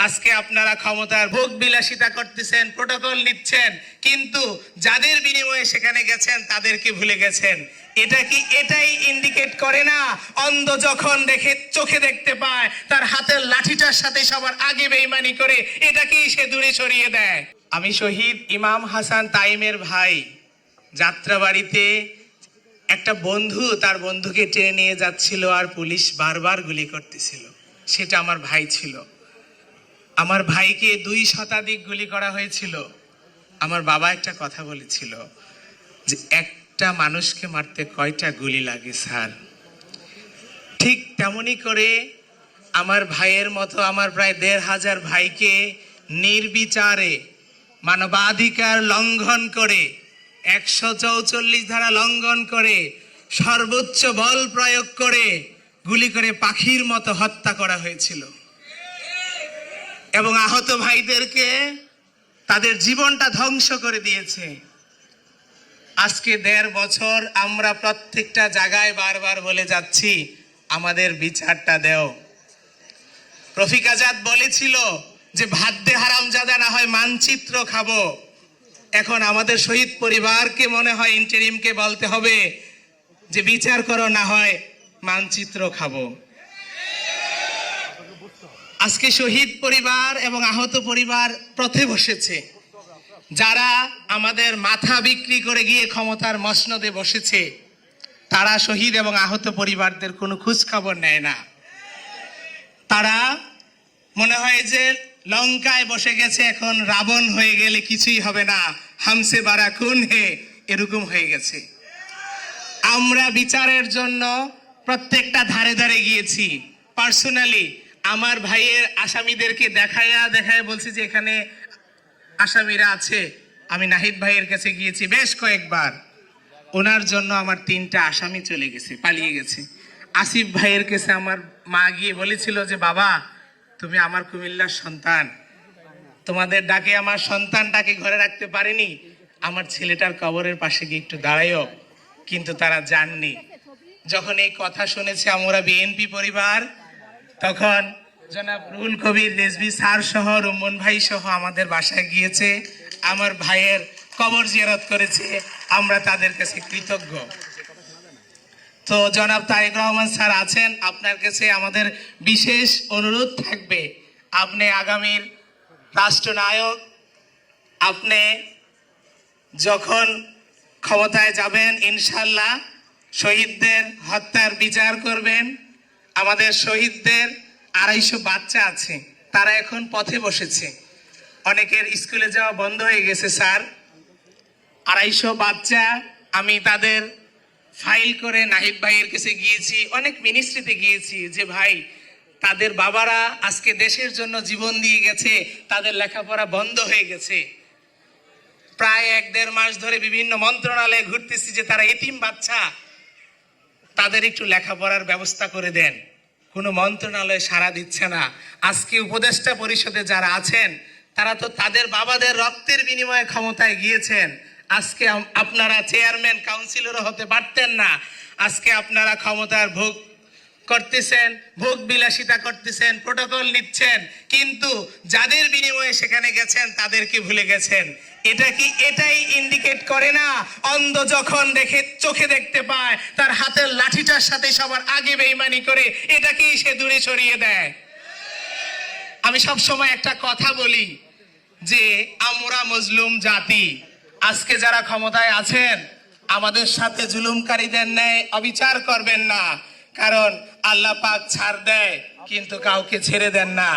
আজকে আপনারা ক্ষমতার ভোগ বিলাসিতা করতেছেন, প্রটোকল নিচ্ছেন, কিন্তু যাদের বিনিময়ে সেখানে গেছেন তাদেরকে ভুলে গেছেন। এটাই ইন্ডিকেট করে না অন্ধ যখন চোখে দেখতে পায় তার হাতের লাঠিটার সাথে সবার আগে বেঈমানি করে এটাকেই সে দূরে সরিয়ে দেয়। আমি শহীদ ইমাম হাসান তাইমের ভাই। যাত্রাবাড়িতে একটা বন্ধু তার বন্ধুকে টেনে নিয়ে যাচ্ছিল আর পুলিশ বারবার গুলি করতেছিল। সেটা আমার ভাই ছিল। আমার ভাইকে 2 শতাধিক গুলি করা হয়েছিল। আমার বাবা একটা কথা বলেছিল যে একটা মানুষকে মারতে কয়টা গুলি লাগে স্যার। ঠিক তেমনি করে আমার ভাইয়ের মতো আমার প্রায় 1,500 ভাইকে নির্বিচারে মানবাধিকার লঙ্ঘন করে 144 ধারা লঙ্ঘন করে সর্বোচ্চ বল প্রয়োগ করে গুলি করে পাখির মতো হত্যা করা হয়েছিল এবং আহত ভাইদেরকে তাদের জীবনটা ধ্বংস করে দিয়েছে। আজকে 1.5 বছর আমরা প্রত্যেকটা জায়গায় বারবার বলে যাচ্ছি আমাদের বিচারটা দেও। রফিক আজাদ বলেছিল যে ভাত দে হারামজাদা, না হয় মানচিত্র খাবো। এখন আমাদের শহীদ পরিবারকে মনে হয় ইন্টারিমকে বলতে হবে যে বিচার করো, না হয় মানচিত্র খাবো। আজকে শহীদ পরিবার এবং আহত পরিবার পথে বসেছে। যারা আমাদের মাথা বিক্রি করে গিয়ে ক্ষমতার মসনদে বসেছে তারা শহীদ এবং আহত পরিবারদের কোনো খোঁজ খবর নেয় না। তারা মনে হয় যে লঙ্কায় বসে গেছে, এখন রাবণ হয়ে গেলে কিছুই হবে না, হামসে বারা খুন হে, এরকম হয়ে গেছে। আমরা বিচারের জন্য প্রত্যেকটা ধারে ধারে গিয়েছি। পার্সোনালি আমার ভাইয়ের আসামিদেরকে দেখায় বলছি যে এখানে আসামিরা আছে। আমি নাহিদ ভাইয়ের কাছে গিয়েছি বেশ কয়েকবার। ওনার জন্য আমার 3টা আসামি চলে গেছে, পালিয়ে গেছে। আসিফ ভাইয়ের কাছে আমার মা গিয়ে বলেছিল যে বাবা, তুমি আমার কুমিল্লার সন্তান, তোমাদের ডাকে আমার সন্তানটাকে ঘরে রাখতে পারিনি, আমার ছেলেটার কবরের পাশে গিয়ে একটু দাঁড়াইও। কিন্তু তারা যাননি। যখন এই কথা শুনেছে আমরা বিএনপি পরিবার, তখন জনাব রুহুল কবির রেজভী স্যার সহ রুম্মন ভাই সহ আমাদের বাসায় গিয়েছে, আমার ভাইয়ের কবর জিয়ারত করেছে। আমরা তাদের কাছে কৃতজ্ঞ। তো জনাব তারেক রহমান স্যার আছেন, আপনার কাছে আমাদের বিশেষ অনুরোধ থাকবে, আপনি আগামীর রাষ্ট্রনায়ক, আপনি যখন ক্ষমতায় যাবেন ইনশাল্লাহ শহীদদের হত্যার বিচার করবেন। আমাদের শহীদদের 250 বাচ্চা আছে, তারা এখন পথে বসেছে। অনেকের স্কুলে যাওয়া বন্ধ হয়ে গেছে স্যার। 250 বাচ্চা আমি তাদের ফাইল করে নাহিদ ভাইয়ের কাছে গিয়েছি, অনেক মিনিস্ট্রিতে গিয়েছি যে ভাই তাদের বাবারা আজকে দেশের জন্য জীবন দিয়ে গেছে, তাদের লেখাপড়া বন্ধ হয়ে গেছে। প্রায় 1-1.5 মাস ধরে বিভিন্ন মন্ত্রণালয়ে ঘুরতেছি যে তারা এতিম বাচ্চা, তাদের একটু লেখাপড়ার ব্যবস্থা করে দেন। কোনো মন্ত্রণালয় সাড়া দিচ্ছে না। আজকে উপদেষ্টা পরিষদে যারা আছেন তারা তো তাদের বাবাদের রক্তের বিনিময়ে ক্ষমতায় গিয়েছেন। আজকে আপনারা চেয়ারম্যান কাউন্সিলরও হতে পারতেন না। আজকে আপনারা ক্ষমতার ভোগ করতেছেন, ভোগ বিলাসিতা করতেছেন, প্রটোকল নিচ্ছেন, কিন্তু যাদের বিনিময়ে সেখানে গেছেন তাদেরকে ভুলে গেছেন। এটাই ইন্ডিকেট করে না অন্ধ যখন চোখে দেখতে পায় তার হাতের লাঠিটার সাথে সবার আগে বেঈমানি করে এটাকেই সে দূরে সরিয়ে দেয়। আমি সব সময় একটা কথা বলি যে আমরা মজলুম জাতি। আজকে যারা ক্ষমতায় আছেন আমাদের সাথে জুলুমকারীদের ন্যায় অবিচার করবেন না, কারণ আল্লাহ পাক ছাড় দেয় কিন্তু কাউকে ছেড়ে দেন না।